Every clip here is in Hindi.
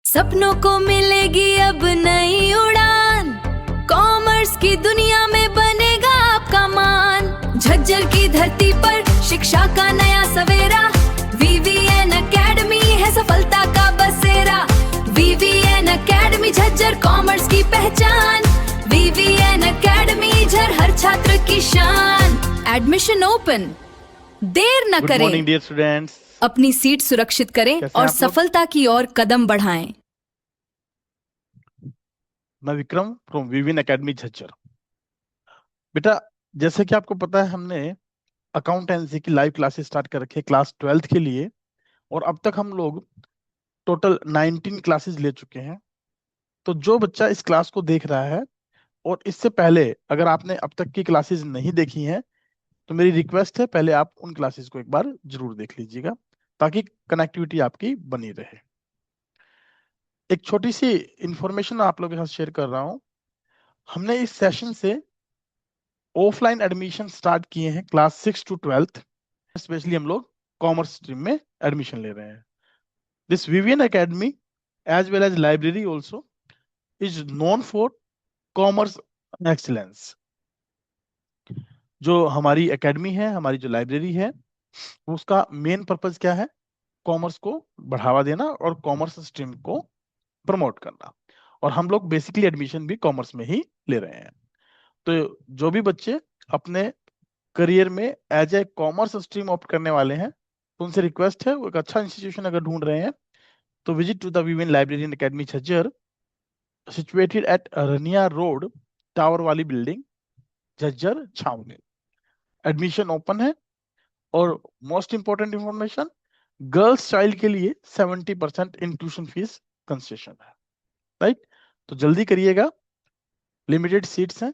सपनों को मिलेगी अब नई उड़ान, कॉमर्स की दुनिया में बनेगा आपका मान। झज्जर की धरती पर शिक्षा का नया सवेरा, VVN एकेडमी है सफलता का बसेरा। VVN एकेडमी झज्जर कॉमर्स की पहचान, VVN एकेडमी झज्जर हर छात्र की शान। एडमिशन ओपन, देर न गुड करें, मॉर्निंग डियर स्टूडेंट्स। अपनी सीट सुरक्षित करें कैसे और हैं आप लोग? सफलता की ओर कदम बढ़ाएं। मैं Vikram from woven academy Jhajjar. बेटा, जैसे कि आपको पता है, हमने अकाउंटेंसी की लाइव क्लासेस स्टार्ट कर रखी है क्लास 12th के लिए, और अब तक हम लोग टोटल 19 क्लासेस ले चुके हैं। तो जो बच्चा इस क्लास को देख रहा है और इससे पहले अगर आपने अब तक की क्लासेस नहीं देखी हैं, तो मेरी रिक्वेस्ट है पहले आप उन क्लासेस को एक बार जरूर देख लीजिएगा, ताकि कनेक्टिविटी आपकी बनी रहे। एक छोटी सी इंफॉर्मेशन आप लोगों के साथ शेयर कर रहा हूं। हमने इस सेशन से ऑफलाइन एडमिशन स्टार्ट किए हैं क्लास 6 to 12th। स्पेशली हम लोग कॉमर्स स्ट्रीम में एडमिशन ले रहे हैं। This Vivian academy as well as library also is known for commerce excellence. जो हमारी एकेडमी है, हमारी जो लाइब्रेरी है, उसका मेन पर्पज क्या है? कॉमर्स को बढ़ावा देना और कॉमर्स स्ट्रीम को प्रमोट करना। और हम लोग बेसिकली एडमिशन भी कॉमर्स में ही ले रहे हैं। तो जो भी बच्चे अपने करियर में as a commerce stream opt करने वाले हैं, तो उनसे रिक्वेस्ट है, वो एक अच्छा इंस्टीट्यूशन अगर ढूंढ रहे हैं तो visit to the Vivian library and academy Jhajjar, situated at Rania road, tower वाली बिल्डिंग, झज्जर छावनी। एडमिशन ओपन है, और most important information, girls child के लिए 70% इन ट्यूशन फीस कंसेशन है। राइट? तो जल्दी करिएगा, लिमिटेड सीट्स हैं।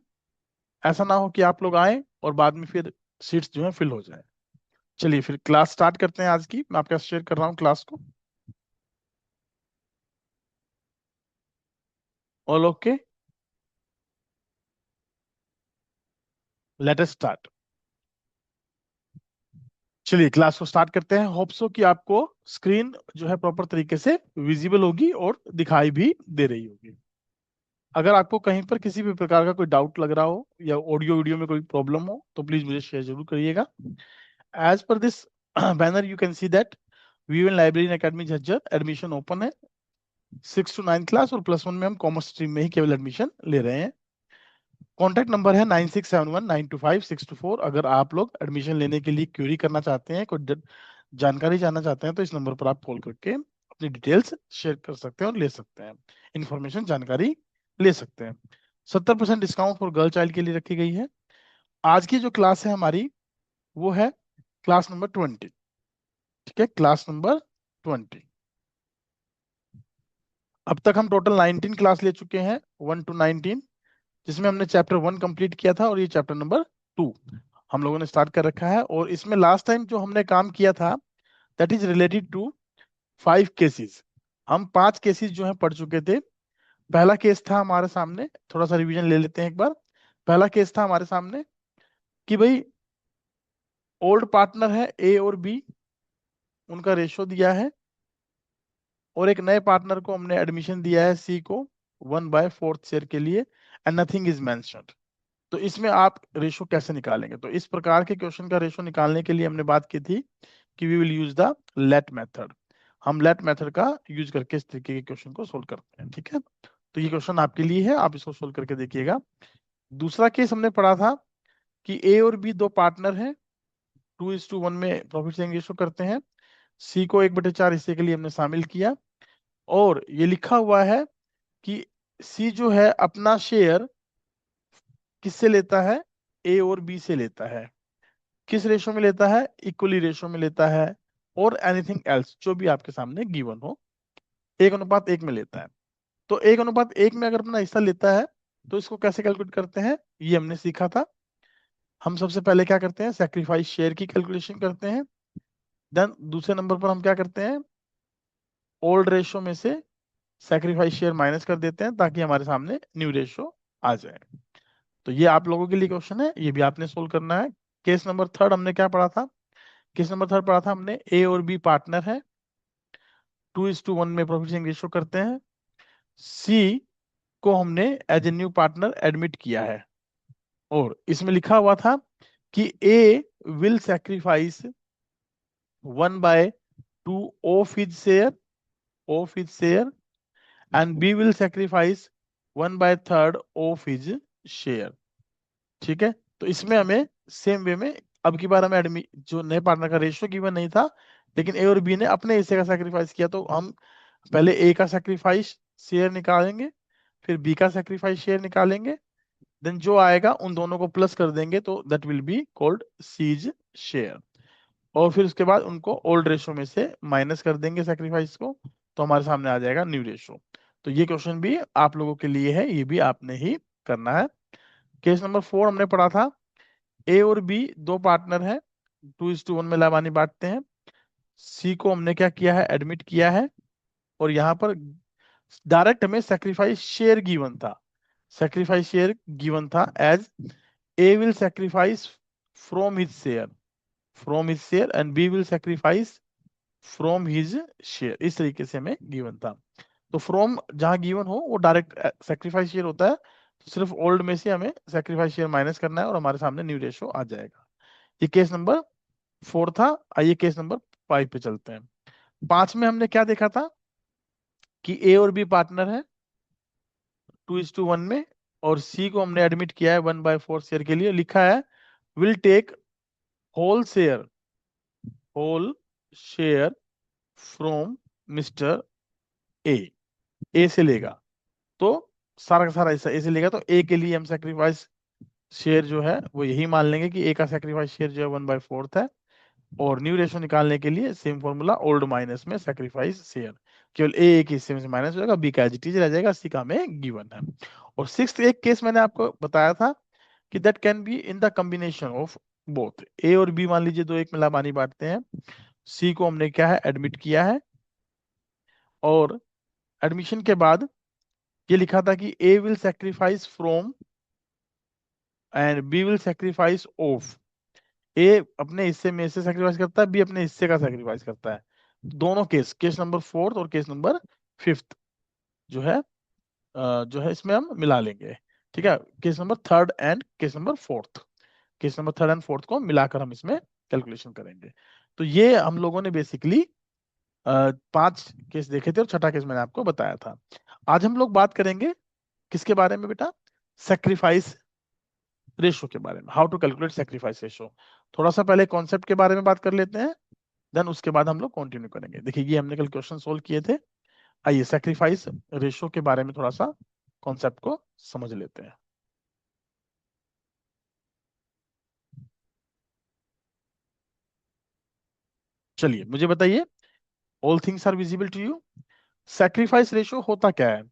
ऐसा ना हो कि आप लोग आए और बाद में फिर सीट्स जो है फिल हो जाए। चलिए फिर क्लास स्टार्ट करते हैं आज की। मैं आपके साथ शेयर कर रहा हूँ क्लास को। All okay? Let us start. चलिए क्लास को स्टार्ट करते हैं। होप सो कि आपको स्क्रीन जो है प्रॉपर तरीके से विजिबल होगी और दिखाई भी दे रही होगी। अगर आपको कहीं पर किसी भी प्रकार का कोई डाउट लग रहा हो या ऑडियो वीडियो में कोई प्रॉब्लम हो, तो प्लीज मुझे शेयर जरूर करिएगा। As per this banner you can see that वीवन library academy Jhajjar admission open है 6 to 9 क्लास, और +1 में हम कॉमर्स स्ट्रीम में ही केवल एडमिशन ले रहे हैं। कॉन्टैक्ट नंबर है 9671925624। अगर आप लोग एडमिशन लेने के लिए क्वेरी करना चाहते हैं, कोई जानकारी जानना चाहते हैं, तो इस नंबर पर आप कॉल करके अपनी डिटेल्स शेयर कर सकते हैं और ले सकते हैं, इंफॉर्मेशन जानकारी ले सकते हैं। 70% डिस्काउंट फॉर गर्ल चाइल्ड के लिए रखी गई है। आज की जो क्लास है हमारी, वो है क्लास नंबर 20। ठीक है, क्लास नंबर 20। अब तक हम टोटल 19 क्लास ले चुके हैं, 1 to 19, जिसमें हमने चैप्टर 1 कंप्लीट किया था, और ये चैप्टर नंबर 2 हम लोगों ने स्टार्ट कर रखा है। और इसमें लास्ट टाइम जो हमने काम किया था, that is related to 5 cases. हम 5 केसेस जो है पढ़ चुके थे। पहला केस था हमारे सामने, थोड़ा सा रिवीजन ले लेते हैं एक बार। पहला केस था हमारे सामने कि भाई ओल्ड पार्टनर है ए और बी, उनका रेशो दिया है, और एक नए पार्टनर को हमने एडमिशन दिया है सी को 1/4 शेयर के लिए, एंड नथिंग इज मेंशन्ड। तो इसमें आप रेशो कैसे निकालेंगे? तो इस प्रकार के क्वेश्चन का रेशो निकालने के लिए हमने बात की थी कि we will use the let method. हम लेट मेथड का यूज करके इस तरीके के क्वेश्चन को सोल्व करते हैं। ठीक है, तो ये क्वेश्चन आपके लिए है, आप इसको सोल्व करके देखिएगा। दूसरा केस हमने पढ़ा था कि ए और बी दो पार्टनर हैं, 2:1 में प्रॉफिट शेयरिंग रेशो करते हैं। सी को 1/4 हिस्से के लिए हमने शामिल किया, और ये लिखा हुआ है कि सी जो है अपना शेयर किससे लेता है? ए और बी से लेता है। किस रेशो में लेता है? इक्वली रेशो में लेता है, और एनीथिंग एल्स जो भी आपके सामने गिवन हो, 1:1 में लेता है। तो 1:1 में अगर अपना हिस्सा लेता है, तो इसको कैसे कैलकुलेट करते हैं, ये हमने सीखा था। हम सबसे पहले क्या करते हैं? सैक्रिफाइस शेयर की कैलकुलेशन करते हैं। देन दूसरे नंबर पर हम क्या करते हैं? ओल्ड रेशो में से सैक्रिफाइस शेयर माइनस कर देते हैं, ताकि हमारे सामने न्यू रेशो आ जाए। तो ये आप लोगों के लिए क्वेश्चन है, ये भी आपने सोल्व करना है। केस नंबर 3 हमने क्या पढ़ा था? केस नंबर 3 पढ़ा था हमने, ए और बी पार्टनर है, 2:1 में प्रॉफिट शेयरिंग रेशियो करते हैं। सी को हमने as a new partner admit किया है और इसमें लिखा हुआ था कि A will sacrifice 1/2 of his share and B will sacrifice 1/3 of his share। ठीक है, तो इसमें हमें सेम वे में अब की बार हमें जो नए पार्टनर का रेशियो गिवन नहीं था, लेकिन ए और बी ने अपने हिस्से का सैक्रिफाइस किया, तो हम पहले ए का सैक्रिफाइस शेयर निकालेंगे, फिर बी का सैक्रिफाइस शेयर निकालेंगे, देन जो आएगा उन दोनों को प्लस कर देंगे, तो that will be called C's share. और फिर उसके बाद उनको ओल्ड रेशो में से माइनस कर देंगे सैक्रिफाइस को, तो हमारे सामने आ जाएगा न्यू रेशो। तो ये क्वेश्चन भी आप लोगों के लिए है, ये भी आपने ही करना है। केस नंबर 4 हमने पढ़ा था, ए और बी दो पार्टनर हैं, 2:1 में लाभानी बांटते हैं। सी को हमने क्या किया है, एडमिट किया है, और यहाँ पर डायरेक्ट हमें सैक्रिफाइस शेयर गिवन था, सैक्रिफाइस शेयर गिवन था as A will sacrifice from his share and B will sacrifice from his share, इस तरीके से हमें गिवन था। तो फ्रॉम जहां गिवन हो वो डायरेक्ट सैक्रिफाइस शेयर होता है, तो सिर्फ ओल्ड में से हमें सैक्रिफाइस शेयर माइनस करना है और हमारे सामने न्यू रेशो आ जाएगा। ये केस नंबर 4 था। आइए केस नंबर 5 पे चलते हैं। 5 में हमने क्या देखा था कि ए और बी पार्टनर है 2:1 में, और सी को हमने एडमिट किया है 1/4 शेयर के लिए। लिखा है will take whole share from mister A से लेगा, तो सारा का सारा हिस्सा ए से लेगा, तो ए के लिए हम सैक्रिफाइस शेयर जो है वो यही मान लेंगे कि ए का सैक्रिफाइस शेयर जो है 1/4 है, और न्यू रेशो निकालने के लिए सेम फॉर्मूला ओल्ड माइनस में सैक्रिफाइस शेयर, केवल ए के हिस्से में से माइनस हो जाएगा, बी का एज इट इज रह जाएगा, सी का हमें गिवन है। और 6th एक केस मैंने आपको बताया था कि that can be in the combination of both, A और बी मान लीजिए दो एक में लाभानी बांटते हैं, सी को हमने क्या है एडमिट किया है, और एडमिशन के बाद ये लिखा था कि A will sacrifice from and B will sacrifice of. A अपने हिस्से में से सैक्रिफाइस करता है, बी अपने हिस्से का सैक्रिफाइस करता है। दोनों केस नंबर 4 और केस नंबर 5 जो है इसमें हम मिला लेंगे। ठीक है, case number 3 and case number 4, case number 3 and 4 को मिलाकर हम इसमें कैलकुलेशन करेंगे। तो ये हम लोगों ने बेसिकली 5 केस देखे थे और छठा केस मैंने आपको बताया था। आज हम लोग बात करेंगे किसके बारे में बेटा, सैक्रिफाइस रेशो के बारे में, how to calculate sacrifice ratio. थोड़ा सा पहले कॉन्सेप्ट के बारे में बात कर लेते हैं, देन उसके बाद हम लोग कंटिन्यू करेंगे। देखिए ये हमने कल क्वेश्चन सोल्व किए थे। आइए सैक्रिफाइस रेशो के बारे में थोड़ा सा कॉन्सेप्ट को समझ लेते हैं। चलिए मुझे बताइए, all things are visible to you. Sacrifice ratio होता क्या है?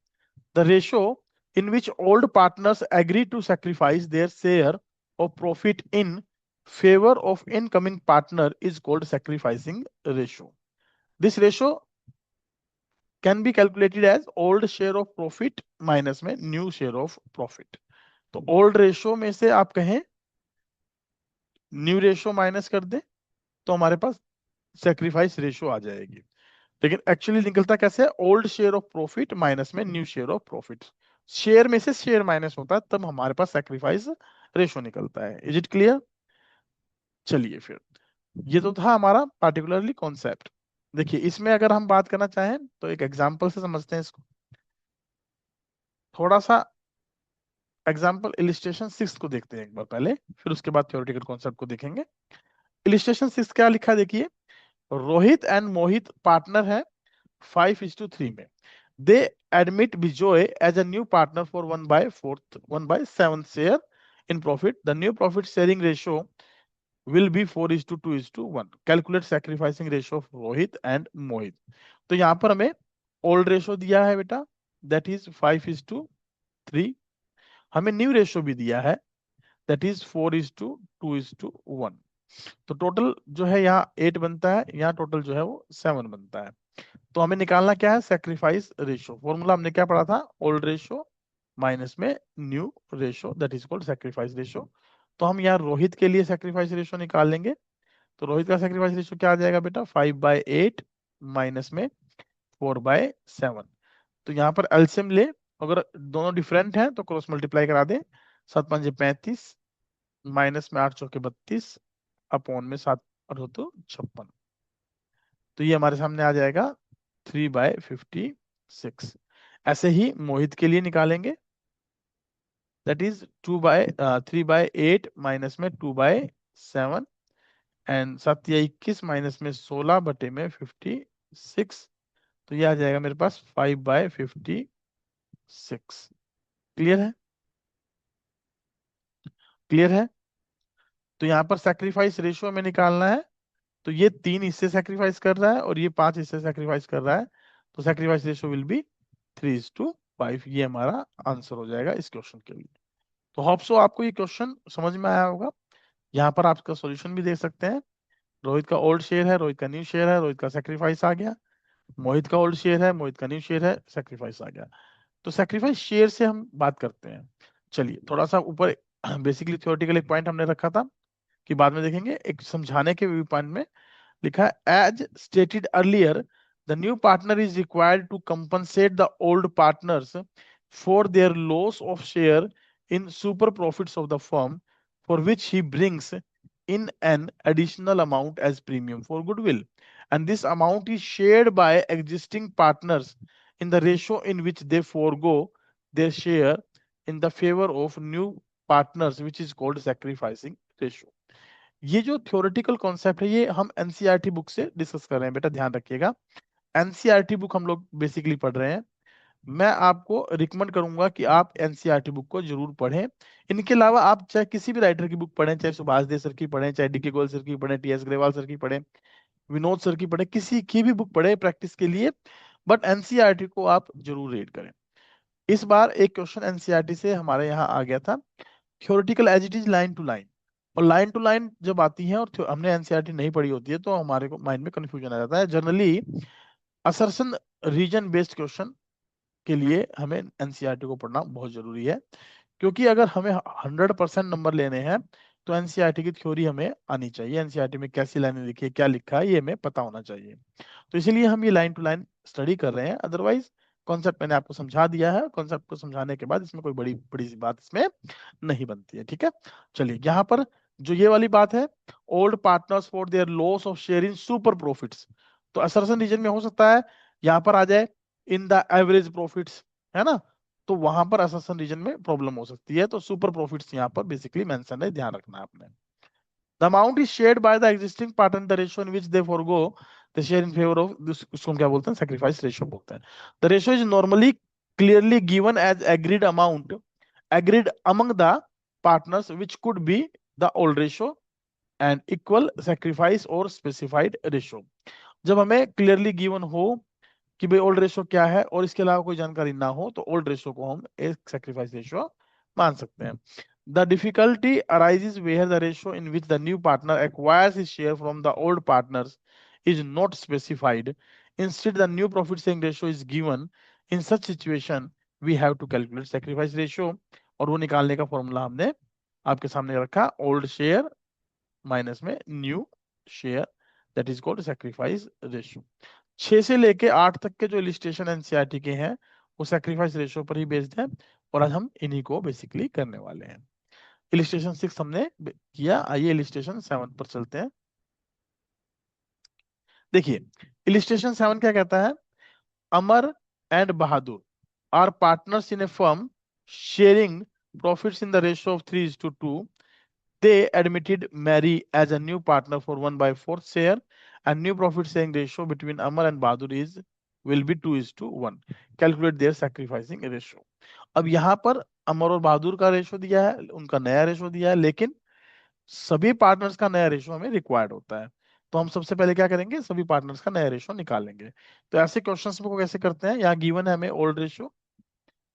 The ratio in which old partners agree to sacrifice their share of profit in favor of incoming partner is called sacrificing ratio. This ratio can be calculated as old share of profit minus में new share of profit. तो old ratio में से आप कहें new ratio माइनस कर दें तो हमारे पास sacrifice ratio आ जाएगी, लेकिन एक्चुअली निकलता कैसे है, old share of profit minus में new share of profit. Share में से शेयर माइनस होता है तब हमारे पास सैक्रिफाइस रेशो निकलता है। Is it clear? चलिए फिर, ये तो था हमारा पार्टिकुलरली कॉन्सेप्ट। देखिए इसमें अगर हम बात करना चाहें तो एक एग्जांपल से समझते हैं इसको। थोड़ा सा एग्जांपल इलिस्ट्रेशन 6 को देखते हैं एक बार पहले, फिर उसके बाद थ्योरेटिकल कॉन्सेप्ट को देखेंगे। इलिस्ट्रेशन 6 क्या लिखा है देखिए, रोहित एंड मोहित पार्टनर है 5:3 में। They admit Bijoy as a new partner for 1/7 share in profit. The new profit sharing ratio will be 4:2:1. Calculate sacrificing ratio of Rohit and Mohit. तो यहाँ पर हमें old ratio दिया है बेटा, that is 5:3. हमें new ratio भी दिया है, that is 4:2:1. तो टोटल जो है यहाँ 8 बनता है, यहाँ टोटल जो है वो 7 बनता है। तो हमें निकालना क्या है, सैक्रिफाइस रेशो। फॉर्मूला हमने क्या पढ़ा था, ओल्ड रेशो माइनस में new ratio, that is called sacrifice ratio. तो हम यहाँ रोहित के लिए सैक्रिफाइस रेशो निकाल लेंगे। तो रोहित का सैक्रिफाइस रेशो क्या आ जाएगा बेटा, 5/8 माइनस में 4/7। तो यहाँ पर एलसीएम ले, अगर दोनों डिफरेंट हैं तो क्रॉस मल्टीप्लाई करा दे। 7×5 = 35, माइनस में 8×4 = 32, अपॉन में 7×8 = 56। तो ये हमारे सामने आ जाएगा 3/56। ऐसे ही मोहित के लिए निकालेंगे, दैट इज 3/8 माइनस में 2/7, एंड 7×21 माइनस में 16/56। तो ये आ जाएगा मेरे पास 5/56। क्लियर है? क्लियर है? तो यहाँ पर सैक्रिफाइस रेशियो में निकालना है, तो ये 3 इससे सैक्रिफाइस कर रहा है और ये 5 इससे सैक्रिफाइस कर रहा है, तो सैक्रिफाइस रेशियो विल बी 3:5। ये हमारा आंसर हो जाएगा इस क्वेश्चन के लिए। तो होप सो आपको ये क्वेश्चन समझ में आया होगा। यहाँ पर आप इसका सॉल्यूशन भी देख सकते हैं। रोहित का ओल्ड शेयर है, रोहित का न्यू शेयर है, रोहित का सैक्रिफाइस आ गया। मोहित का ओल्ड शेयर है, मोहित का न्यू शेयर है, सैक्रिफाइस आ गया। तो सैक्रिफाइस शेयर से हम बात करते हैं। चलिए थोड़ा सा ऊपर बेसिकली थ्योरेटिकल एक पॉइंट हमने रखा था कि बाद में देखेंगे, एक समझाने के व्यू पॉइंट में लिखा है, as stated earlier the new partner is required to compensate the old partners for their loss of share in super profits of the firm, for which he brings in an additional amount as premium for goodwill, and this amount is shared by existing partners in the ratio in which they forego their share in the favor of new partners, which is called sacrificing ratio. ये जो थ्योरेटिकल कॉन्सेप्ट है ये हम एनसीईआरटी बुक से डिस्कस कर रहे हैं, बेटा ध्यान रखिएगा। एनसीईआरटी बुक हम लोग बेसिकली पढ़ रहे हैं। मैं आपको रिकमेंड करूंगा कि आप एनसीईआरटी बुक को जरूर पढ़ें। इनके अलावा आप चाहे किसी भी राइटर की बुक पढ़ें, चाहे सुभाष दे सर की पढ़ें, चाहे डीके गोयल सर की पढ़ें, टीएस ग्रेवाल सर की पढ़ें, विनोद सर की पढ़ें, किसी की भी बुक पढ़ें प्रैक्टिस के लिए, बट एनसीईआरटी को आप जरूर रीड करें। इस बार एक क्वेश्चन एनसीईआरटी से हमारे यहाँ आ गया था, theoretical as it is line to line. और लाइन टू लाइन जब आती है और हमने एनसीईआरटी नहीं पढ़ी होती है तो हमारे को माइंड में कंफ्यूजन आ जाता है। Generally assertion reason based question के लिए हमें एनसीईआरटी को पढ़ना बहुत जरूरी है, क्योंकि अगर हमें 100% नंबर लेने हैं तो एनसीईआरटी की थ्योरी हमें आनी चाहिए। एनसीईआरटी में कैसी लाइनें लिखी है, क्या लिखा है, ये हमें पता होना चाहिए। तो इसीलिए हम ये लाइन टू लाइन स्टडी कर रहे हैं। अदरवाइज कॉन्सेप्ट मैंने आपको समझा दिया है, कॉन्सेप्ट को समझाने के बाद इसमें कोई बड़ी बड़ी सी बात इसमें नहीं बनती है। ठीक है, चलिए यहाँ पर जो ये वाली बात है, old partners for their loss of share in super profits, तो असर्शन रीजन में हो सकता है यहाँ पर आ जाए इन द एवरेज प्रॉफिट्स, है ना, तो वहां पर असर्शन रीजन में प्रॉब्लम हो सकती है। तो सुपर प्रॉफिट्स यहाँ पर बेसिकली मेंशन है, ध्यान रखना है आपने। The amount is shared by the existing partner, the ratio in which they forgo the share in favour of this, उसको हम क्या बोलते हैं, सैक्रिफाइस रेशियो बोलते हैं। The ratio is normally clearly given as agreed amount, agreed among the partners, which could be the old ratio and equal sacrifice और स्पेसिफाइड रेशियो। जब हमें क्लियरली गिवन हो कि भाई ओल्ड रेशियो क्या है और इसके अलावा कोई जानकारी ना हो, तो ओल्ड रेशियो को हम एक सैक्रिफाइस रेशियो मान सकते हैं। The difficulty arises where the ratio in which the new partner acquires his share from the old partners is not specified, instead the new profit sharing ratio is given. In such situation we have to calculate sacrifice ratio, और वो निकालने का फॉर्मूला हमने आपके सामने रखा, ओल्ड शेयर माइनस में new share, that is called sacrifice ratio. 6 से लेके 8 तक के जो इलिस्ट्रेशन एनसीईआरटी के हैं वो सैक्रिफाइस रेशियो पर ही बेस्ड है, और आज हम इन्हीं को बेसिकली करने वाले हैं। इलिस्ट्रेशन 6 हमने किया, आइए इलिस्ट्रेशन 7 पर चलते हैं। देखिए इलिस्ट्रेशन 7 क्या कहता है, Amar and Bahadur are partners in a firm sharing profits in the ratio of 3:2. They admitted Mary as a new partner for 1/4 share, and new profit sharing ratio between Amar and Bahadur will be 2:1. Calculate their sacrificing ratio. अब यहाँ पर अमर और बहादुर का रेशो दिया है, उनका नया रेशो दिया है, लेकिन सभी पार्टनर्स का नया रेशो हमें रिक्वायर्ड होता है। तो हम सबसे पहले क्या करेंगे, सभी पार्टनर्स का नया रेशो निकालेंगे। तो ऐसे क्वेश्चंस को कैसे करते हैं, यहाँ गिवन है हमें old ratio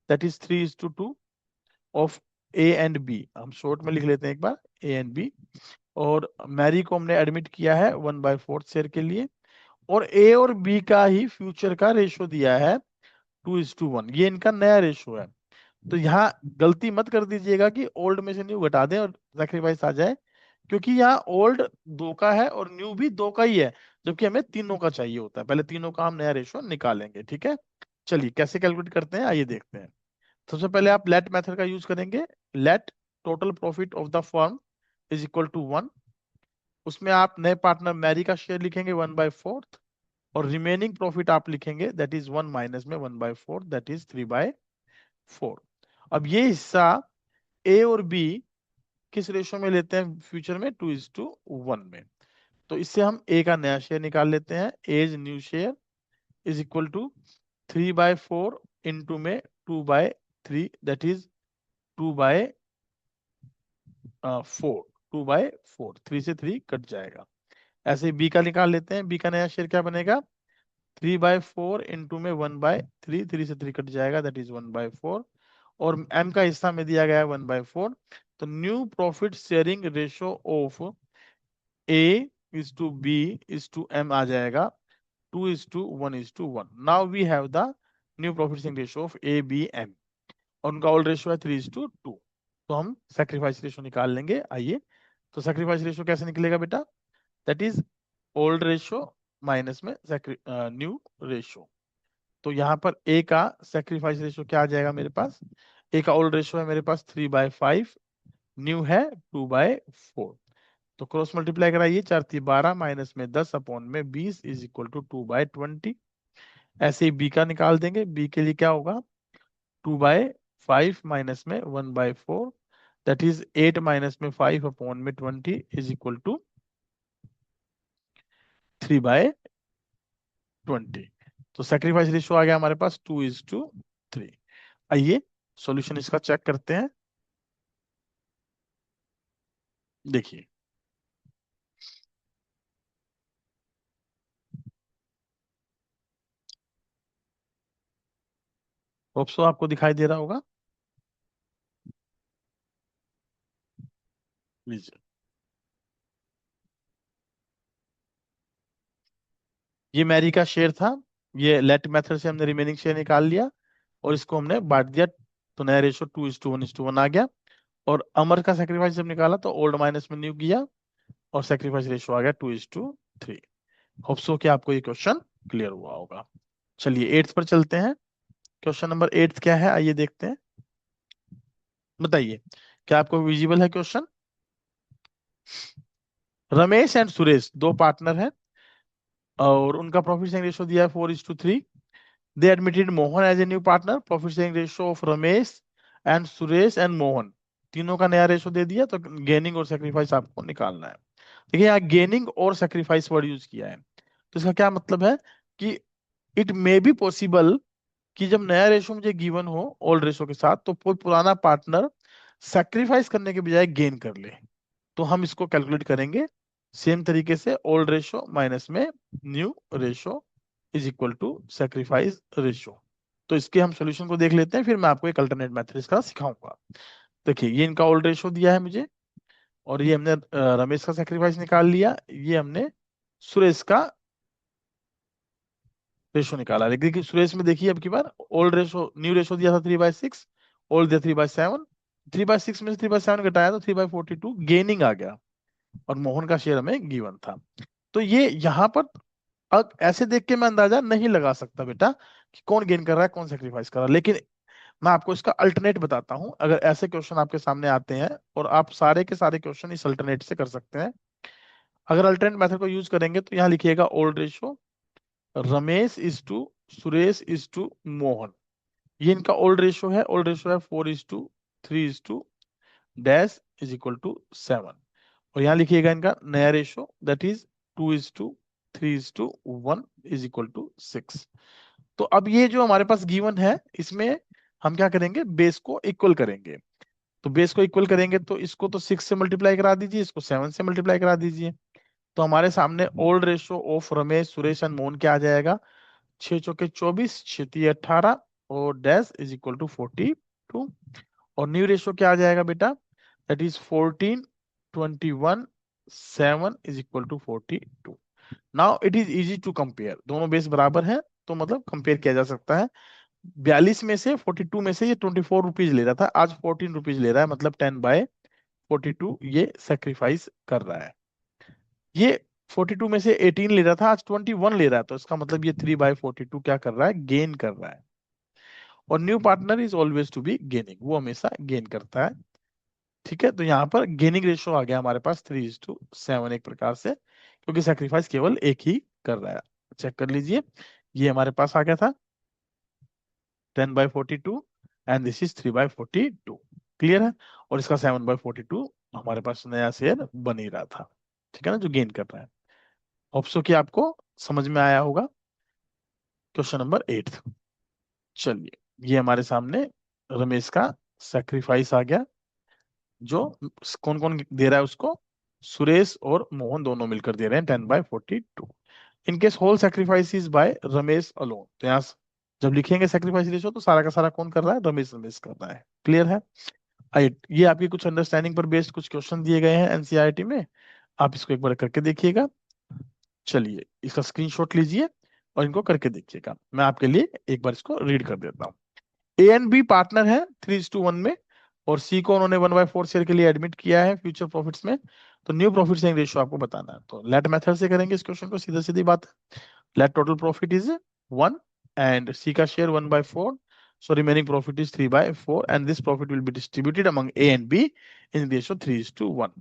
that is 3:2 of A and B, हम शॉर्ट में लिख लेते हैं एक बार, ए एंड बी, और मैरी को हमने एडमिट किया है 1/4 शेयर के लिए, और ए और बी का ही फ्यूचर का रेशो दिया है 2:1, ये इनका नया रेशो है। तो यहाँ गलती मत कर दीजिएगा कि ओल्ड में से न्यू घटा दें और सैक्रिफाइस आ जाए, क्योंकि यहाँ ओल्ड 2 का है और न्यू भी 2 का ही है। जबकि हमें तीनों का चाहिए होता है। पहले तीनों का हम नया रेशो निकालेंगे, ठीक है। चलिए कैसे कैलकुलेट करते हैं आइए देखते हैं। सबसे पहले आप लेट मेथड का यूज करेंगे। Let total profit of the firm is equal to 1। उसमें आप नए पार्टनर मैरी का शेयर लिखेंगे 1/4, और रिमेनिंग प्रॉफिट आप लिखेंगे दैट इज 1 माइनस में 1/4 दैट इज 3/4। अब ये हिस्सा ए और बी किस रेशो में लेते हैं फ्यूचर में, 2:1 में। तो इससे हम ए का नया शेयर निकाल लेते हैं। As new share is equal to 3/4 into में 2/3 दैट इज 2/4। 2/4, 3 से 3 कट जाएगा। ऐसे ही बी का निकाल लेते हैं। बी का नया शेयर क्या बनेगा, 3/4 इंटू में 1/3, 3 से 3 कट जाएगा दैट इज 1/4। और एम का हिस्सा में दिया गया है 1/4। तो new profit sharing ratio of A is to B is to M आ जाएगा 2:1:1। Now we have the new profit sharing ratio of A B M, और उनका ओल्ड रेशो है 3:2। तो हम सैक्रिफाइस रेशो निकाल लेंगे आइए। तो सैक्रिफाइस रेशो कैसे निकलेगा बेटा, that is old ratio minus में न्यू रेशो। तो यहाँ पर ए का सैक्रिफाइस रेशो क्या आ जाएगा मेरे पास, ए का ओल्ड रेशो है मेरे पास 3/5, न्यू है 2/4। तो क्रॉस मल्टीप्लाई कराइए, 4×3 = 12 माइनस में 10 अपॉन में 20 इज इक्वल टू 2/20। ऐसे ही बी का निकाल देंगे। बी के लिए क्या होगा, 2/5 माइनस में 1/4 दैट इज 8 माइनस में 5 अपॉन में 20 इज इक्वल टू 3/20। तो सैक्रिफाइस रेशियो आ गया हमारे पास 2:3। आइए सॉल्यूशन इसका चेक करते हैं। देखिए होप सो आपको दिखाई दे रहा होगा। लीजिए, ये मैरी का शेयर था। ये लेट मेथड से हमने रिमेनिंग शेयर निकाल लिया और इसको हमने बांट दिया। तो नया रेशो 2:1:1 आ गया। और अमर का सेक्रीफाइस जब निकाला तो ओल्ड माइनस में न्यू किया और सेक्रीफाइस रेशो आ गया 2:3। होप सो कि आपको ये क्वेश्चन क्लियर हुआ होगा। चलिए एट्थ पर चलते हैं। क्वेश्चन नंबर 8 क्या है आइए देखते हैं। बताइए क्या आपको विजिबल है क्वेश्चन। रमेश एंड सुरेश दो पार्टनर हैं और उनका प्रॉफिट शेयरिंग रेशियो दिया है 4:3। They admitted Mohan as a new partner. Profit sharing ratio of Ramesh and Suresh and Mohan, तीनों का नया रेशियो दे दिया। तो गेनिंग और सेक्रीफाइस आपको निकालना है। देखिए यहाँ गेनिंग और सेक्रीफाइस वर्ड यूज किया है। तो इसका क्या मतलब है कि इट मे बी पॉसिबल कि जब नया रेशो मुझे गिवन हो ओल्ड रेशो के साथ तो कोई पुराना पार्टनर सैक्रिफाइस करने के बजाय गेन कर ले। तो हम इसको कैलकुलेट करेंगे सेम तरीके से, ओल्ड रेशो माइनस में new ratio is equal to sacrifice ratio. तो इसके हम सॉल्यूशन को देख लेते हैं, फिर मैं आपको एक अल्टरनेट मेथड इसका सिखाऊंगा। देखिए ये इनका ओल्ड रेशो दिया है मुझे, और ये हमने रमेश का सैक्रिफाइस निकाल लिया, ये हमने सुरेश का रेशो निकाला। देखिए सुरेश में देखिए अब की बार ओल्ड रेशो न्यू रेशो दिया था 3/6, ओल्ड दिया 3/7। 3/6 में से 3/7 घटाया तो 3/42 गेनिंग आ गया, और मोहन का शेयर हमें गिवन था। तो ये यहाँ पर अब ऐसे देख के मैं अंदाजा नहीं लगा सकता बेटा कि कौन गेन कर रहा है कौन सेक्रीफाइस कर रहा है, लेकिन मैं आपको इसका अल्टरनेट बताता हूं। अगर ऐसे क्वेश्चन आपके सामने आते हैं और आप सारे के सारे क्वेश्चन इस अल्टरनेट से कर सकते हैं। अगर अल्टरनेट मेथड को यूज करेंगे तो यहाँ लिखिएगा old ratio Ramesh is to Suresh is to Mohan, ये इनका ओल्ड रेशो है। ओल्ड रेशो है 4:3 डैश इज इक्वल टू 7। और यहाँ लिखिएगा इनका नया ratio that is 2:3:1 is equal to 6। तो अब ये जो हमारे पास गिवन है इसमें हम क्या करेंगे, बेस को इक्वल करेंगे। तो बेस को इक्वल करेंगे तो इसको तो 6 से मल्टीप्लाई करा दीजिए, इसको 7 से मल्टीप्लाई करा दीजिए। तो हमारे सामने old ratio of Ramesh Suresh and Mohan क्या आ जाएगा, 6×4 = 24, 6×3 = 18 और डैश इज इक्वल टू 42। और न्यू रेशो क्या आ जाएगा बेटा, that is 14, 21, 7 is equal to 42। Now it is easy to compare, दोनों बेस बराबर हैं तो मतलब कंपेयर किया जा सकता है। 42 में से 42 में से ये 24 रुपीज ले रहा था, आज 14 रुपीज ले रहा है, मतलब 10/42 ये सेक्रीफाइस कर रहा है। ये 42 में से 18 ले रहा था, आज 21 ले रहा है, तो इसका मतलब ये 3/42 क्या कर रहा है, गेन कर रहा है। और new partner is always to be gaining, वो हमेशा गेन करता है। ठीक है, तो यहाँ पर गेनिंग रेशियो आ गया हमारे पास 3:7 एक प्रकार से, क्योंकि सेक्रीफाइस केवल एक ही कर रहा है। चेक कर लीजिए, ये हमारे पास आ गया था 10/42 एंड दिस इज 3/42। क्लियर है, और इसका 7/42 हमारे पास नया शेयर बन ही रहा था। ठीक है ना, जो गेन कर रहा है। होप सो कि आपको समझ में आया होगा। Question number 8। चलिए, ये हमारे सामने रमेश का सेक्रीफाइस आ गया, जो कौन कौन दे रहा है उसको, सुरेश और मोहन दोनों मिलकर दे रहे हैं 10/42। In case whole sacrifice is by Ramesh alone, तो यहाँ जब लिखेंगे सेक्रीफाइस रेशियो तो सारा का सारा कौन कर रहा है, रमेश कर रहा है। क्लियर है। ये आपकी कुछ अंडरस्टैंडिंग पर बेस्ड कुछ क्वेश्चन दिए गए हैं एनसीईआरटी में, आप इसको एक बार करके देखिएगा। चलिए, इसका स्क्रीनशॉट लीजिए और इनको करके देखिएगा। मैं आपके लिए एक बार इसको रीड कर देता हूँ। ए एंड बी पार्टनर है 3:1 में, और सी को उन्होंने 1/4 शेयर के लिए एडमिट किया है फ्यूचर प्रॉफिट्स में। तो न्यू प्रॉफिट शेयरिंग रेशियो आपको बताना है, तो लेट मेथड से करेंगे इस क्वेश्चन को, सीधा सीधी बात है। Let total profit is 1 and C का share 1/4, so remaining profit is 3/4 and this profit will be distributed among A and B in ratio 3:1।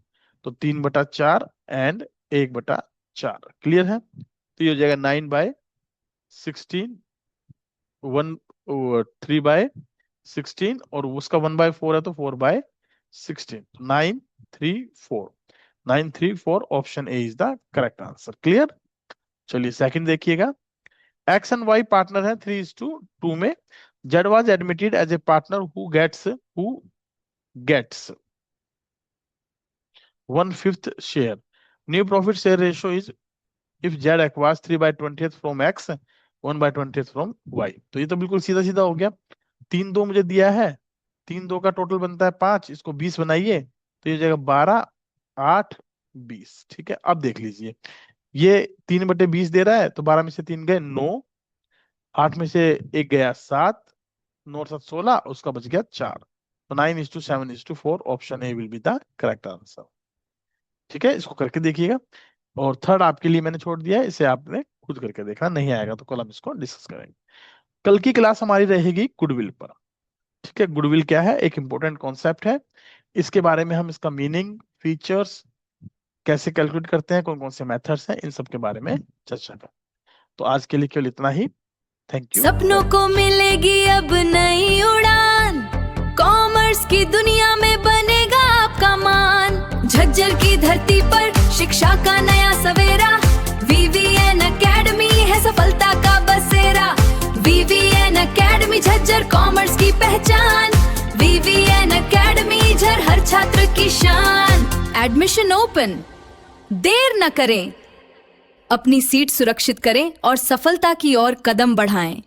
तो 3/4 एंड 1/4। क्लियर है, तो ये हो जाएगा 9/16, 3/16, और उसका 1/4 है तो 4/16, 934। 934 option A is the correct answer. Clear. चलिए सेकंड देखिएगा। एक्स एंड वाई पार्टनर है 3:2 में। Z was admitted as a partner who gets 1/5 share. New profit share ratio is if Z acquires 3/20 from X, 1/20 from Y। तो ये तो बिल्कुल सीधा सीधा हो गया। 3/2 मुझे दिया है, 3/2 का टोटल बनता है 5, इसको 20 बनाइए तो ये हो जाएगा 12, 8, 20। ठीक है, अब देख लीजिए, ये 3/20 दे रहा है, तो 12 में से 3 गए 9, 8 में से 1 गया 7, 9 और 7 16, उसका बच गया 4। तो 9:7:4 option A will be the correct answer. ठीक है, इसको करके देखिएगा। और थर्ड आपके लिए मैंने छोड़ दिया है, इसे आपने खुद करके देखना, नहीं आएगा तो कल हम इसको डिस्कस करेंगे। कल की क्लास हमारी रहेगी गुडविल पर। ठीक है, गुडविल क्या है, एक इंपॉर्टेंट कॉन्सेप्ट है, इसके बारे में हम इसका मीनिंग, फीचर्स, कैसे कैलकुलेट करते हैं, कौन कौन से मेथड्स हैं, इन सब के बारे में चर्चा करें। तो आज के लिए केवल इतना ही। Thank you. सपनों को मिलेगी अब नई उड़ान, कॉमर्स की दुनिया में बनेगा आपका मान। झज्जर की धरती पर शिक्षा का नया सवेरा, VVN एकेडमी है सफलता का बसेरा। VVN एकेडमी झज्जर कॉमर्स की पहचान, VVN एकेडमी झज्जर हर छात्र की शान। एडमिशन ओपन, देर न करें, अपनी सीट सुरक्षित करें और सफलता की ओर कदम बढ़ाएं।